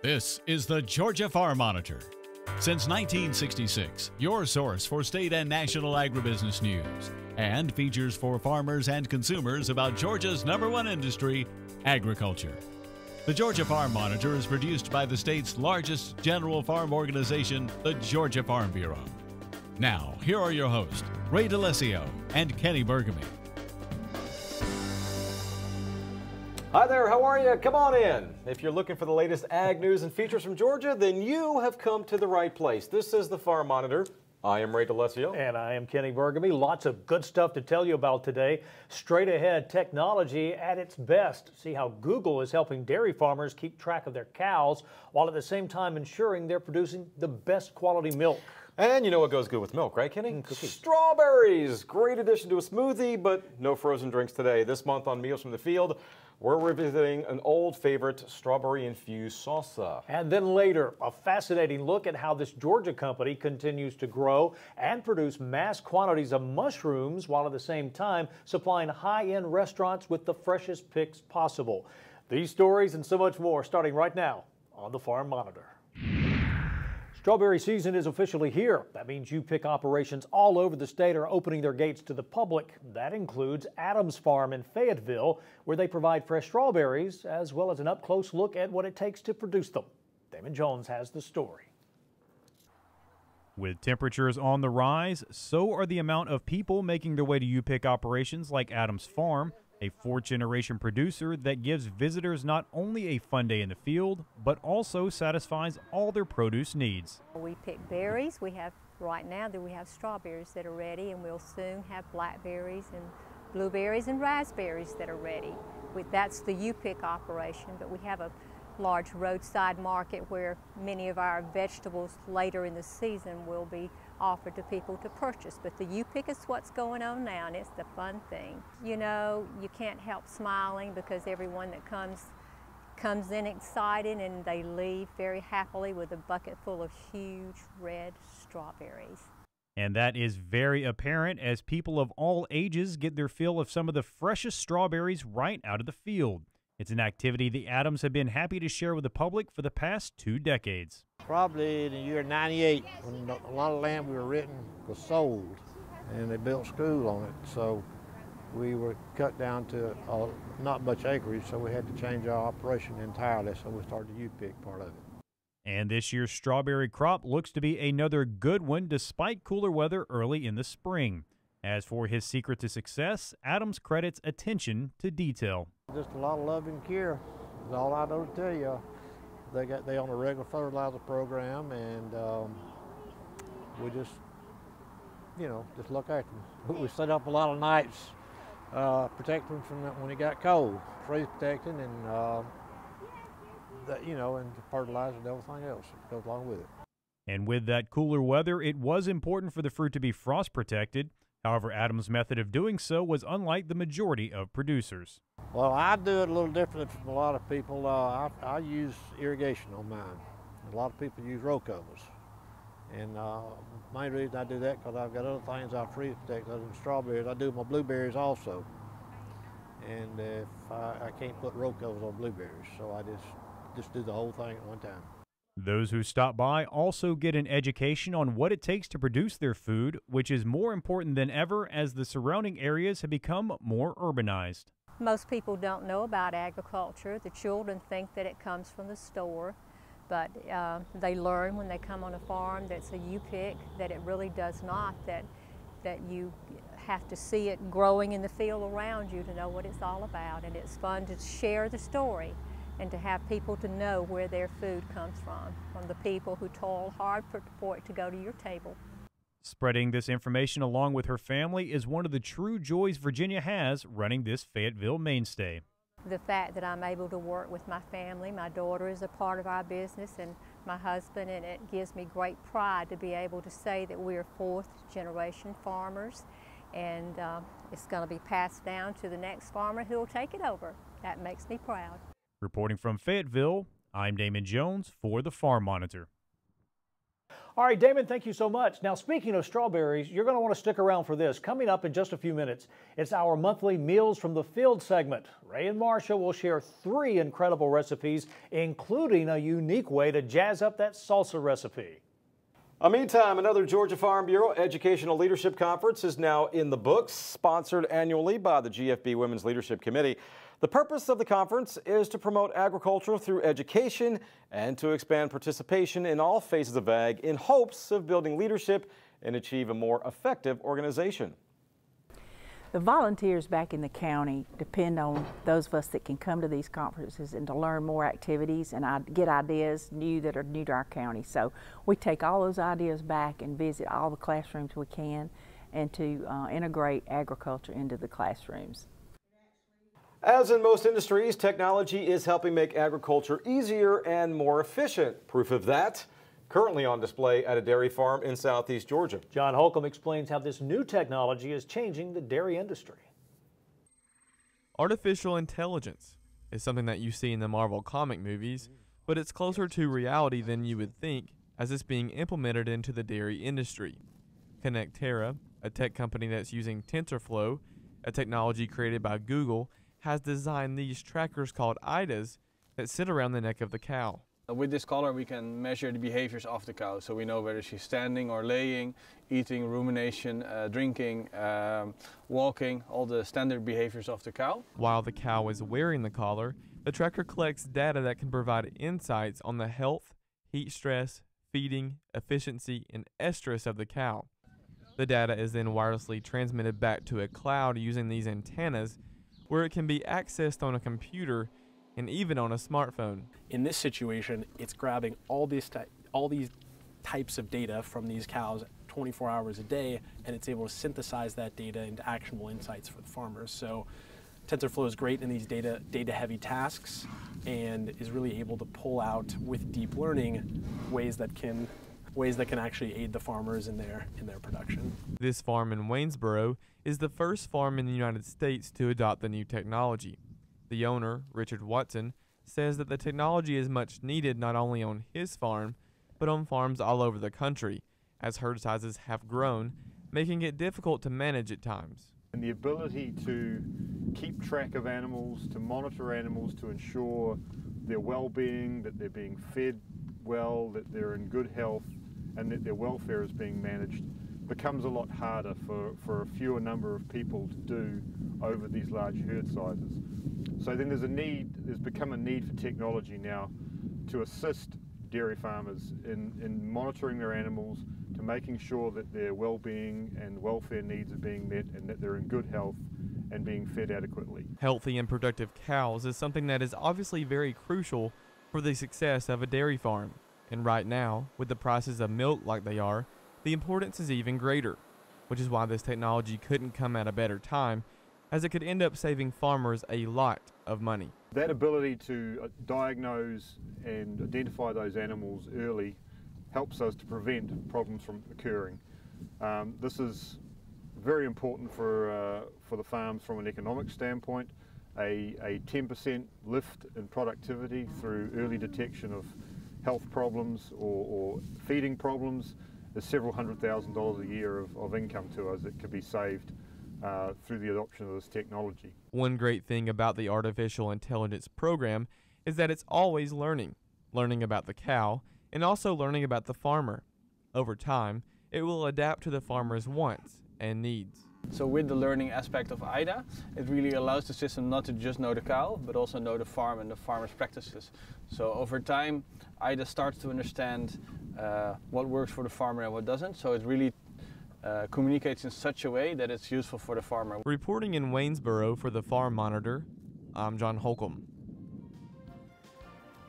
This is the Georgia Farm Monitor. Since 1966, your source for state and national agribusiness news, and features for farmers and consumers about Georgia's #1 industry, agriculture. The Georgia Farm Monitor is produced by the state's largest general farm organization, the Georgia Farm Bureau. Now, here are your hosts, Ray DeLessio and Kenny Bergamy. Hi there, how are you? Come on in. If you're looking for the latest ag news and features from Georgia, then you have come to the right place. This is the Farm Monitor. I am Ray DeLessio. And I am Kenny Bergamy. Lots of good stuff to tell you about today. Straight ahead technology at its best. See how Google is helping dairy farmers keep track of their cows while at the same time ensuring they're producing the best quality milk. And you know what goes good with milk, right, Kenny? Cookies. Strawberries! Great addition to a smoothie, but no frozen drinks today. This month on Meals from the Field, we're revisiting an old favorite, strawberry-infused salsa. And then later, a fascinating look at how this Georgia company continues to grow and produce mass quantities of mushrooms while at the same time supplying high-end restaurants with the freshest picks possible. These stories and so much more starting right now on the Farm Monitor. Strawberry season is officially here. That means U-Pick operations all over the state are opening their gates to the public. That includes Adams Farm in Fayetteville, where they provide fresh strawberries, as well as an up-close look at what it takes to produce them. Damon Jones has the story. With temperatures on the rise, so are the amount of people making their way to U-Pick operations like Adams Farm, a fourth-generation producer that gives visitors not only a fun day in the field, but also satisfies all their produce needs. We pick berries. Right now we have strawberries that are ready, and we'll soon have blackberries and blueberries and raspberries that are ready. That's the U-Pick operation, but we have a large roadside market where many of our vegetables later in the season will be offered to people to purchase. But the U-Pick is what's going on now, and it's the fun thing. You know, you can't help smiling because everyone that comes in excited and they leave very happily with a bucket full of huge red strawberries. And that is very apparent as people of all ages get their fill of some of the freshest strawberries right out of the field. It's an activity the Adams have been happy to share with the public for the past 2 decades. Probably in the year '98, when a lot of land we were renting was sold, and they built school on it. So we were cut down to not much acreage, so we had to change our operation entirely. So we started the U-Pick part of it. And this year's strawberry crop looks to be another good one despite cooler weather early in the spring. As for his secret to success, Adams credits attention to detail. Just a lot of love and care is all I know to tell you. They on a regular fertilizer program, and we just look after them. We set up a lot of nights protecting them from when it got cold, freeze protecting, and and fertilizer and everything else that goes along with it. And with that cooler weather, it was important for the fruit to be frost protected. However, Adams' method of doing so was unlike the majority of producers. Well, I do it a little different from a lot of people. I use irrigation on mine. A lot of people use row covers. And the main reason I do that because I've got other things I freeze protect other than strawberries. I do my blueberries also. And if I can't put row covers on blueberries, so I just do the whole thing at one time. Those who stop by also get an education on what it takes to produce their food, which is more important than ever as the surrounding areas have become more urbanized. Most people don't know about agriculture. The children think that it comes from the store, but they learn when they come on a farm that's a U-Pick that it really does not, that you have to see it growing in the field around you to know what it's all about. And it's fun to share the story and to have people to know where their food comes from the people who toil hard for it to go to your table. Spreading this information along with her family is one of the true joys Virginia has running this Fayetteville mainstay. The fact that I'm able to work with my family, my daughter is a part of our business and my husband, and it gives me great pride to be able to say that we are fourth-generation farmers, and it's going to be passed down to the next farmer who will take it over. That makes me proud. Reporting from Fayetteville, I'm Damon Jones for the Farm Monitor. All right, Damon, thank you so much. Now, speaking of strawberries, you're going to want to stick around for this. Coming up in just a few minutes, it's our monthly Meals from the Field segment. Ray and Marsha will share 3 incredible recipes, including a unique way to jazz up that salsa recipe. Meantime, another Georgia Farm Bureau Educational Leadership Conference is now in the books, sponsored annually by the GFB Women's Leadership Committee. The purpose of the conference is to promote agriculture through education and to expand participation in all phases of ag in hopes of building leadership and achieve a more effective organization. The volunteers back in the county depend on those of us that can come to these conferences and to learn more activities and get ideas that are new to our county. So we take all those ideas back and visit all the classrooms we can and to integrate agriculture into the classrooms. As in most industries, technology is helping make agriculture easier and more efficient. Proof of that currently on display at a dairy farm in southeast Georgia. John Holcomb explains how this new technology is changing the dairy industry. Artificial intelligence is something that you see in the Marvel comic movies, but it's closer to reality than you would think as it's being implemented into the dairy industry. Connectera, a tech company that's using TensorFlow, a technology created by Google, has designed these trackers called IDAs that sit around the neck of the cow. With this collar we can measure the behaviors of the cow, so we know whether she's standing or laying, eating, rumination, drinking, walking, all the standard behaviors of the cow. While the cow is wearing the collar, the tracker collects data that can provide insights on the health, heat stress, feeding, efficiency, and estrus of the cow. The data is then wirelessly transmitted back to a cloud using these antennas, where it can be accessed on a computer and even on a smartphone. In this situation, it's grabbing all these types of data from these cows 24 hours a day, and it's able to synthesize that data into actionable insights for the farmers. So TensorFlow is great in these data-heavy tasks and is really able to pull out with deep learning ways that can actually aid the farmers in their production. This farm in Waynesboro is the first farm in the United States to adopt the new technology. The owner, Richard Watson, says that the technology is much needed not only on his farm, but on farms all over the country, as herd sizes have grown, making it difficult to manage at times. And the ability to keep track of animals, to monitor animals, to ensure their well-being, that they're being fed well, that they're in good health, and that their welfare is being managed, becomes a lot harder for a fewer number of people to do over these large herd sizes. So then there's become a need for technology now to assist dairy farmers in monitoring their animals, to making sure that their well-being and welfare needs are being met and that they're in good health and being fed adequately. Healthy and productive cows is something that is obviously very crucial for the success of a dairy farm. And right now, with the prices of milk like they are, the importance is even greater, which is why this technology couldn't come at a better time, as it could end up saving farmers a lot of money. That ability to diagnose and identify those animals early helps us to prevent problems from occurring. This is very important for the farms from an economic standpoint. A 10% lift in productivity through early detection of health problems or feeding problems is several $100,000s a year of income to us that could be saved through the adoption of this technology. One great thing about the artificial intelligence program is that it's always learning about the cow and also learning about the farmer. Over time, it will adapt to the farmer's wants and needs. So with the learning aspect of IDA, it really allows the system not to just know the cow, but also know the farm and the farmer's practices. So over time, IDA starts to understand what works for the farmer and what doesn't. So it really communicates in such a way that it's useful for the farmer. Reporting in Waynesboro for the Farm Monitor, I'm John Holcomb.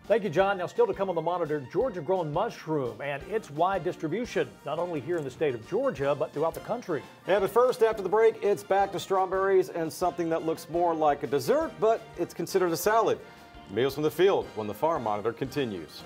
Thank you, John. Now, still to come on the Monitor, Georgia-grown mushroom and its wide distribution, not only here in the state of Georgia, but throughout the country. Yeah, but first, after the break, it's back to strawberries and something that looks more like a dessert, but it's considered a salad. Meals from the Field when the Farm Monitor continues.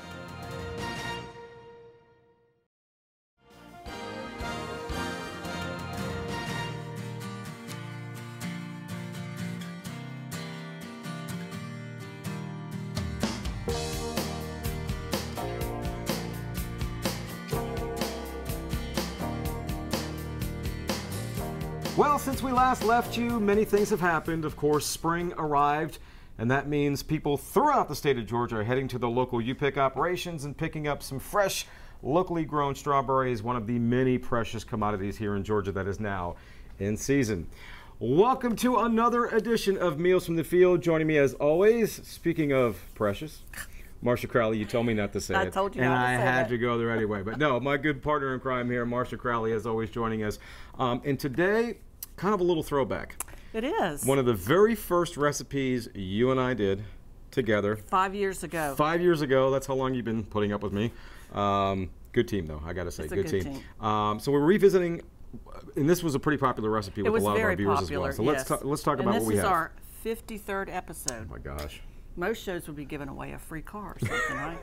Well, since we last left you, many things have happened. Of course, spring arrived, and that means people throughout the state of Georgia are heading to the local U-Pick operations and picking up some fresh, locally grown strawberries, one of the many precious commodities here in Georgia that is now in season. Welcome to another edition of Meals from the Field. Joining me as always, speaking of precious, Marcia Crowley. You told me not to say it. I told you and not to I say had that. to go there anyway. But no, my good partner in crime here, Marcia Crowley, is always joining us. And today, kind of a little throwback. It is. One of the very first recipes you and I did together. 5 years ago. 5 years ago. That's how long you've been putting up with me. Good team, though. I got to say, It's a good good team. team. So we're revisiting, and this was a pretty popular recipe with a lot of our viewers popular, as well. So yes. let's talk about what we have. And this is our 53rd episode. Oh my gosh. Most shows would be giving away a free car or something, right?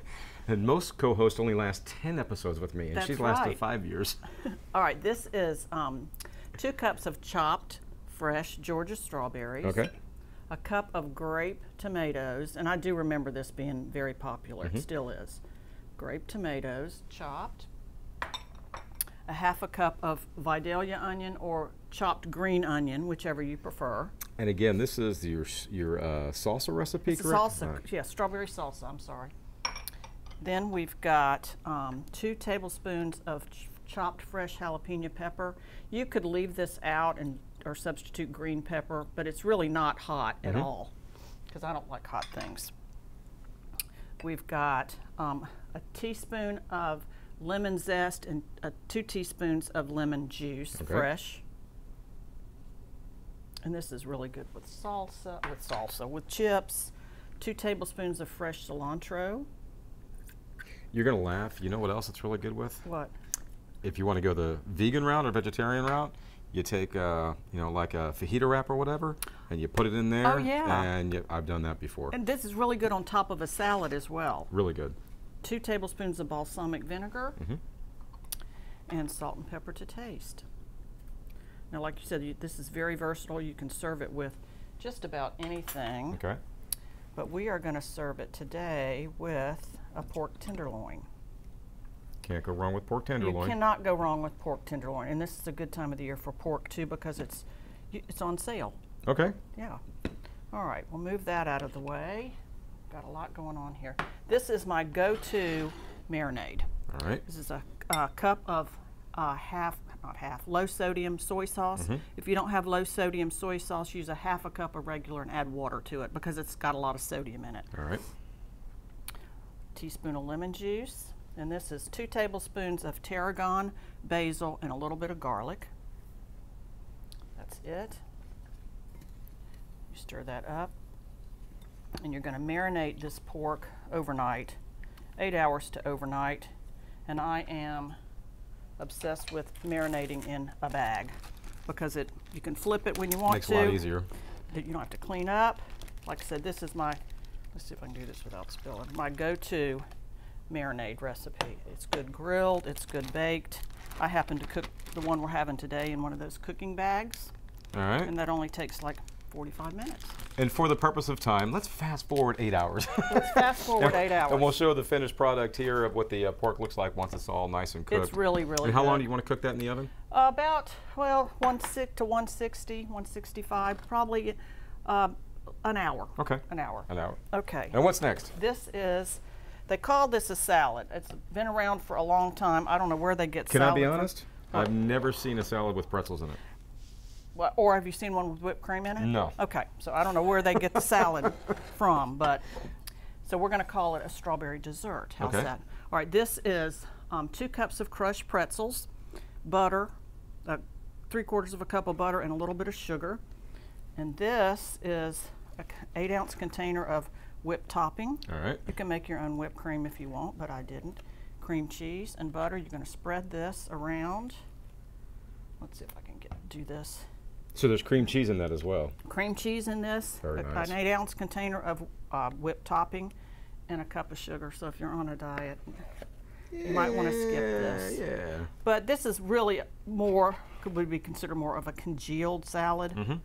And most co-hosts only last 10 episodes with me, and That's she's lasted right. 5 years. All right, this is 2 cups of chopped fresh Georgia strawberries. Okay. A cup of grape tomatoes, and I do remember this being very popular. It still is. Grape tomatoes, chopped. A half a cup of Vidalia onion or chopped green onion, whichever you prefer. And again, this is your salsa recipe, It's a correct? salsa, Right. yeah, strawberry salsa, I'm sorry. Then we've got 2 tablespoons of chopped fresh jalapeno pepper. You could leave this out or substitute green pepper, but it's really not hot at all, because I don't like hot things. We've got a teaspoon of lemon zest and 2 teaspoons of lemon juice, fresh. And this is really good with with chips. 2 tablespoons of fresh cilantro. You're going to laugh. You know what else it's really good with? What? If you want to go the vegan route or vegetarian route, you take, like a fajita wrap or whatever, and you put it in there. Oh, yeah. And I've done that before. And this is really good on top of a salad as well. Really good. 2 tablespoons of balsamic vinegar and salt and pepper to taste. Now, like you said, this is very versatile. You can serve it with just about anything. Okay. But we are going to serve it today with a pork tenderloin. Can't go wrong with pork tenderloin. You cannot go wrong with pork tenderloin, and this is a good time of the year for pork too because it's on sale. Okay. Yeah. All right, we'll move that out of the way. Got a lot going on here. This is my go-to marinade. All right. This is a cup of low sodium soy sauce. If you don't have low sodium soy sauce, use a half a cup of regular and add water to it because it's got a lot of sodium in it. All right. Teaspoon of lemon juice. And this is 2 tablespoons of tarragon, basil, and a little bit of garlic. That's it. You stir that up. And you're going to marinate this pork overnight, 8 hours to overnight. And I am obsessed with marinating in a bag because you can flip it when you want Makes to. it a lot easier. You don't have to clean up. Like I said, this is let's see if I can do this without spilling, my go-to marinade recipe. It's good grilled, it's good baked. I happen to cook the one we're having today in one of those cooking bags. All right. And that only takes like 45 minutes. And for the purpose of time, let's fast forward 8 hours. Let's fast forward 8 hours. And we'll show the finished product here of what the pork looks like once it's all nice and cooked. It's really, really And how good. long do you want to cook that in the oven? About, 160 to 160, 165, probably an hour. Okay. An hour. An hour. Okay. And what's next? They call this a salad. It's been around for a long time. I don't know where they get Can salad I be from. honest? I've never seen a salad with pretzels in it. What, or have you seen one with whipped cream in it? No. Okay, so I don't know where they get the salad from, but so we're going to call it a strawberry dessert. How's that? All right, this is 2 cups of crushed pretzels, butter, 3/4 of a cup of butter, and a little bit of sugar. And this is an 8-ounce container of whipped topping. All right. You can make your own whipped cream if you want, but I didn't. Cream cheese and butter. You're going to spread this around. Let's see if I can do this. So there's cream cheese in that as well. Cream cheese in this, Very nice. an 8-ounce container of whipped topping, and a cup of sugar. So if you're on a diet, you might want to skip this. Yeah. But this is really would be considered more of a congealed salad.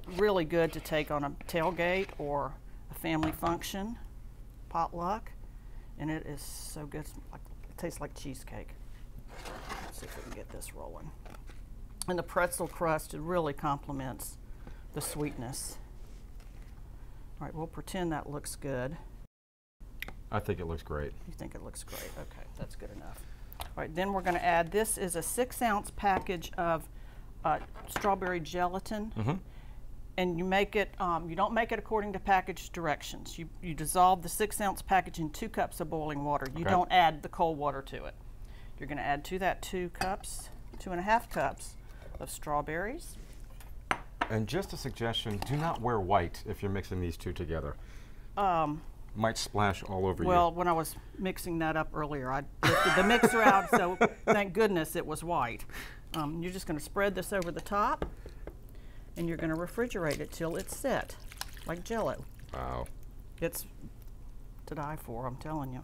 Really good to take on a tailgate or a family function, potluck, and it is so good. It tastes like cheesecake. Let's see if we can get this rolling. And the pretzel crust, it really complements the sweetness. All right, we'll pretend that looks good. I think it looks great. You think it looks great? Okay, that's good enough. All right, then we're going to add, this is a 6-ounce package of strawberry gelatin. And you make it, you don't make it according to package directions. You dissolve the 6-ounce package in 2 cups of boiling water. You don't add the cold water to it. You're going to add to that 2.5 cups of strawberries. And just a suggestion, do not wear white if you're mixing these two together. Might splash all over you. Well, when I was mixing that up earlier, I lifted the mixer out, so thank goodness it was white. You're just going to spread this over the top, and you're going to refrigerate it till it's set, like Jell-O. Wow. It's to die for, I'm telling you.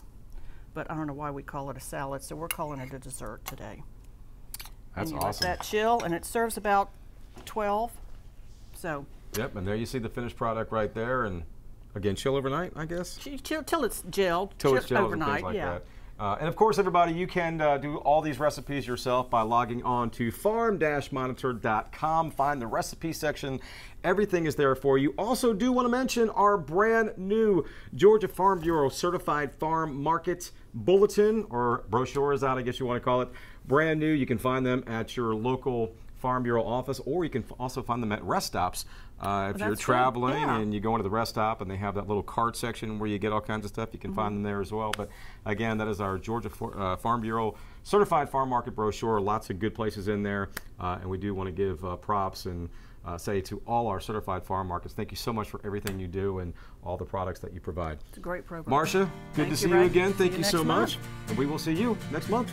But I don't know why we call it a salad, so we're calling it a dessert today. That's and you awesome. let that chill, and it serves about 12. So. Yep, and there you see the finished product right there, and again, chill overnight, I guess. Chill till it's gelled. Till it's gelled overnight, and things like yeah. that. And of course, everybody, you can do all these recipes yourself by logging on to farm-monitor.com. Find the recipe section. Everything is there for you. Also, do want to mention our brand new Georgia Farm Bureau Certified Farm Market Bulletin, or brochure is out, I guess you want to call it. Brand new. You can find them at your local Farm Bureau office, or you can also find them at rest stops. If you're traveling and you go into the rest stop and they have that little cart section where you get all kinds of stuff, you can find them there as well. But again, that is our Georgia Farm Bureau Certified Farm Market Brochure. Lots of good places in there, and we do want to give props and say to all our certified farm markets, thank you so much for everything you do and all the products that you provide. It's a great program. Marcia, good to see you again. Thank you so much. And we will see you next month.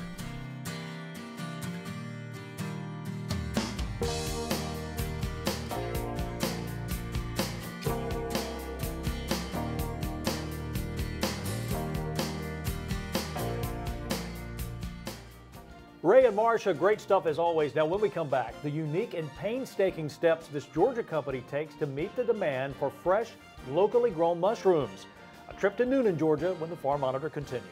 Ray and Marcia, great stuff as always. Now, when we come back, the unique and painstaking steps this Georgia company takes to meet the demand for fresh, locally grown mushrooms. A trip to Noonan, Georgia, when the Farm Monitor continues.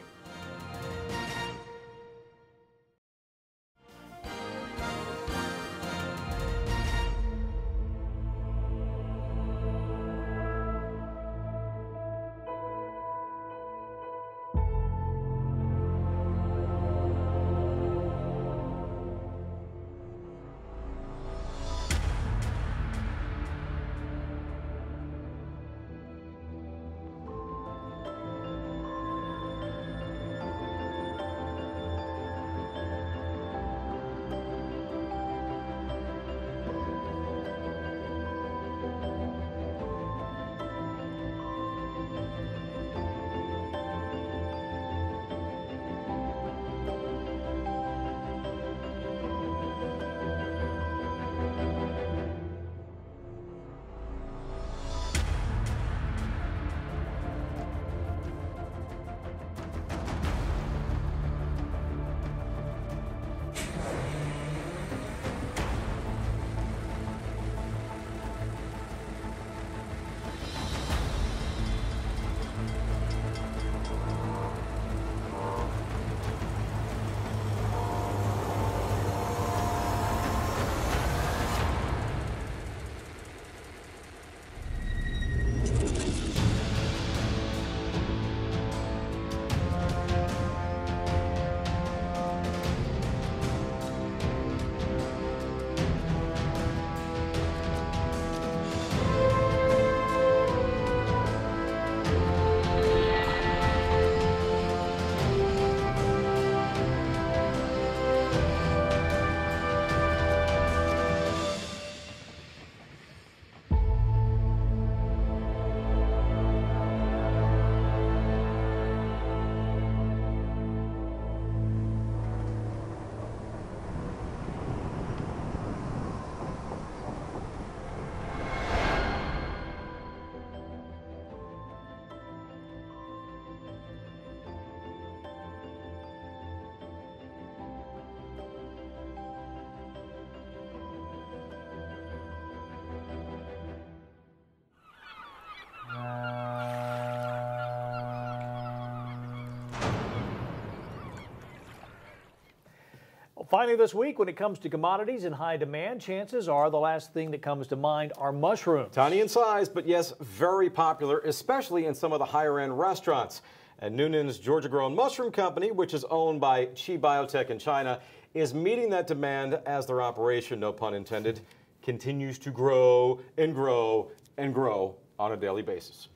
Finally this week, when it comes to commodities in high demand, chances are the last thing that comes to mind are mushrooms. Tiny in size, but yes, very popular, especially in some of the higher-end restaurants. And Noonan's Georgia-grown mushroom company, which is owned by Chi Biotech in China, is meeting that demand as their operation, no pun intended, continues to grow and grow and grow on a daily basis.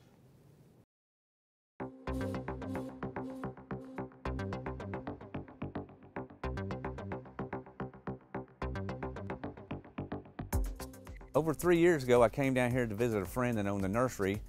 Over 3 years ago, I came down here to visit a friend that owned a nursery,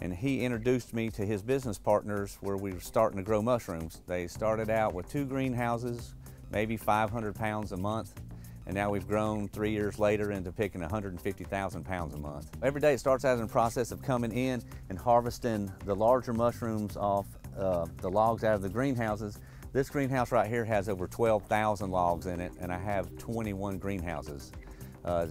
and he introduced me to his business partners where we were starting to grow mushrooms. They started out with 2 greenhouses, maybe 500 pounds a month, and now we've grown 3 years later into picking 150,000 pounds a month. Every day it starts out in the process of coming in and harvesting the larger mushrooms off the logs out of the greenhouses. This greenhouse right here has over 12,000 logs in it, and I have 21 greenhouses.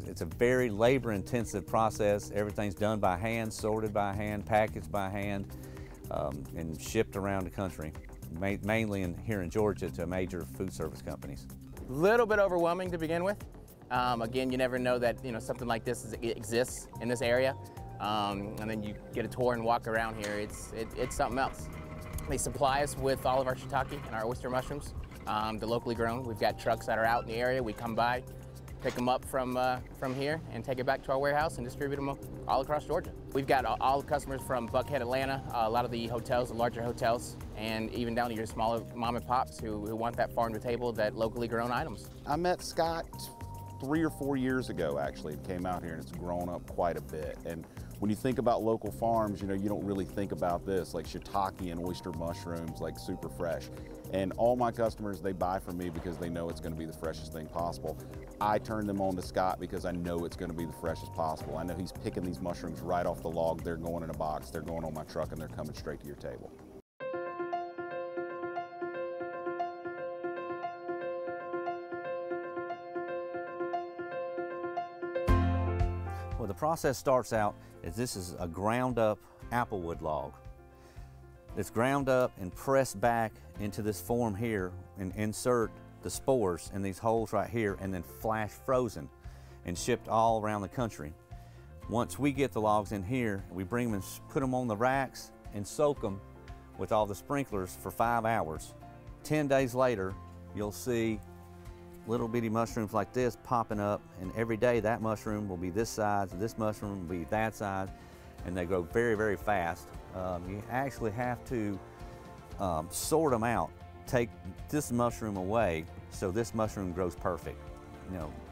It's a very labor-intensive process. Everything's done by hand, sorted by hand, packaged by hand, and shipped around the country, mainly here in Georgia to major food service companies. A little bit overwhelming to begin with. Again, you never know that something like this exists in this area, and then you get a tour and walk around here. It's something else. They supply us with all of our shiitake and our oyster mushrooms. They're locally grown. We've got trucks that are out in the area. We come by, pick them up from here and take it back to our warehouse and distribute them all across Georgia. We've got all the customers from Buckhead, Atlanta, a lot of the hotels, the larger hotels, and even down to your smaller mom and pops who want that farm to table, that locally grown items. I met Scott 3 or 4 years ago, actually. It came out here and it's grown up quite a bit. And when you think about local farms, you don't really think about this, like shiitake and oyster mushrooms, like super fresh. And all my customers, they buy from me because they know it's going to be the freshest thing possible. I turn them on to Scott because I know it's going to be the freshest possible. I know he's picking these mushrooms right off the log. They're going in a box, they're going on my truck, and they're coming straight to your table. Well, the process starts out as this is a ground up applewood log. It's ground up and pressed back into this form here and insert the spores in these holes right here and then flash frozen and shipped all around the country. Once we get the logs in here, we bring them and put them on the racks and soak them with all the sprinklers for 5 hours. 10 days later, you'll see little bitty mushrooms like this popping up, and every day that mushroom will be this size, this mushroom will be that size, and they grow very, very fast. You actually have to sort them out, take this mushroom away so this mushroom grows perfect.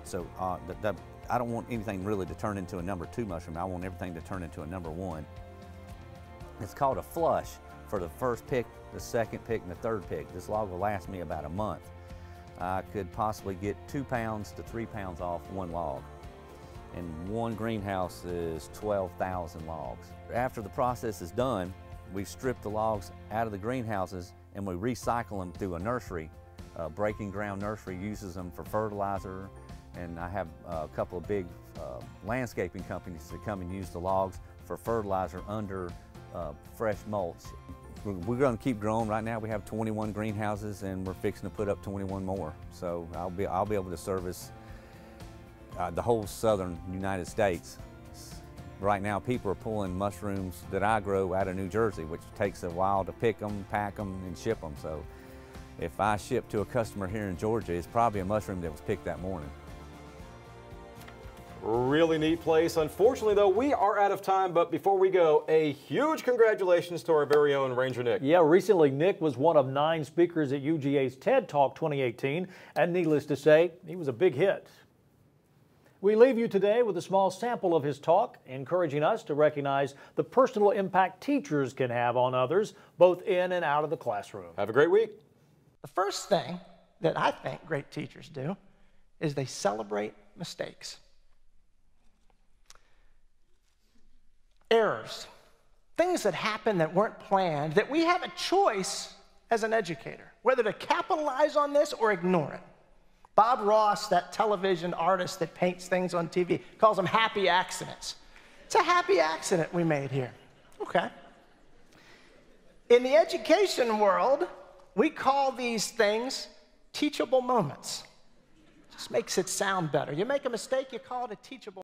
So I don't want anything really to turn into a number 2 mushroom. I want everything to turn into a number 1. It's called a flush for the first pick, the second pick, and the third pick. This log will last me about a month. I could possibly get 2 pounds to 3 pounds off one log. And one greenhouse is 12,000 logs. After the process is done, we strip the logs out of the greenhouses and we recycle them through a nursery. Breaking Ground Nursery uses them for fertilizer, and I have a couple of big landscaping companies that come and use the logs for fertilizer under fresh mulch. We're going to keep growing. Right now we have 21 greenhouses and we're fixing to put up 21 more. So I'll be able to service the whole southern United States. Right now people are pulling mushrooms that I grow out of New Jersey, which takes a while to pick them, pack them, and ship them. So if I ship to a customer here in Georgia, it's probably a mushroom that was picked that morning. Really neat place. Unfortunately, though, we are out of time, but before we go, a huge congratulations to our very own Ranger Nick. Yeah, recently Nick was one of 9 speakers at UGA's TED Talk 2018, and needless to say, he was a big hit. We leave you today with a small sample of his talk, encouraging us to recognize the personal impact teachers can have on others, both in and out of the classroom. Have a great week. The first thing that I think great teachers do is they celebrate mistakes. Errors, things that happen that weren't planned, that we have a choice as an educator, whether to capitalize on this or ignore it. Bob Ross, that television artist that paints things on TV, calls them happy accidents. It's a happy accident we made here. Okay. In the education world, we call these things teachable moments. Just makes it sound better. You make a mistake, you call it a teachable